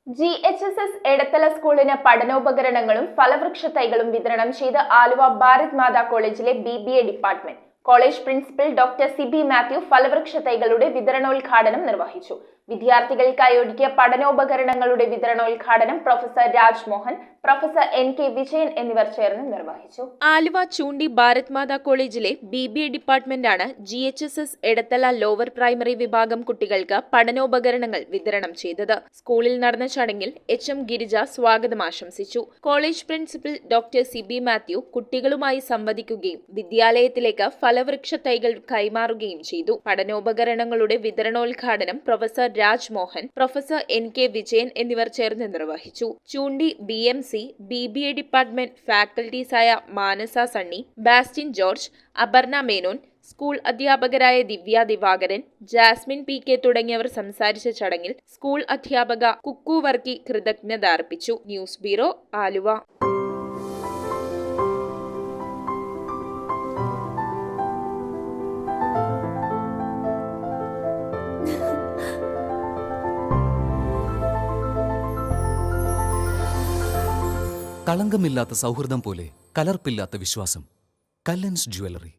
GHSS Edathala സ്കൂളിന് പഠനോപകരണങ്ങളും ഫലവൃക്ഷ തൈകളും വിതരണം ചെയ്ത് ആലുവ ഭാരത് മാതാ കോളേജിലെ BBA department. College principal doctor Sibi Mathew ഫലവൃക്ഷ തൈകളുടെ വിതരണോദ്ഘാടനം നിർവഹിച്ചു. വിദ്യാർത്ഥികൾക്കായി ഒരുക്കിയ പഠനോപകരണങ്ങളുടെ വിതരണോദ്ഘാടനം professor Rajmohan, professor NK Vijayan എന്നിവർ ചേർന്ന് നിർവഹിച്ചു. ആലുവ ചൂണ്ടി ഭാരത് മാതാ കോളേജിലെ BBA ഡിപ്പാർട്ട്മെന്റാണ് GHSS എടത്തല ലോവർ പ്രൈമറി വിഭാഗം കുട്ടികൾക്ക് പഠനോപകരണങ്ങൾ വിതരണം ചെയ്തത്. സ്കൂളിൽ നടന്ന ചടങ്ങിൽ HM ഗിരിജ സ്വാഗതം ആശംസിച്ചു. College principal doctor Sibi Mathew കുട്ടികളുമായി സംവദിക്കുകയും വിദ്യാലയത്തിലേക്ക് ഫലവൃക്ഷ തൈകൾ കൈമാറുകയും ചെയ്തു. പഠനോപകരണങ്ങളുടെ വിതരണോദ്ഘാടനം professor Rajmohan, professor NK Vijayan എന്നിവർ ചേർന്ന് നിർവഹിച്ചു. ചൂണ്ടി BMC BBA ഡിപ്പാർട്ട്മെന്റ് ഫാക്കൽറ്റീസായ മാനസ സണ്ണി, ബാസ്റ്റിൻ ജോർജ്, അപർണ മേനോൻ, സ്കൂൾ അധ്യാപകരായ ദിവ്യ ദിവാകരൻ, ജാസ്മിൻ PK തുടങ്ങിയവർ സംസാരിച്ച ചടങ്ങിൽ സ്കൂൾ അധ്യാപക കുക്കു വർക്കി കൃതജ്ഞത അർപ്പിച്ചു. News bureau, Aluva. കളങ്കമില്ലാത്ത സൗഹൃദം പോലെ കലർപ്പില്ലാത്ത വിശ്വാസം. കല്ലൻസ് ജ്വല്ലറി.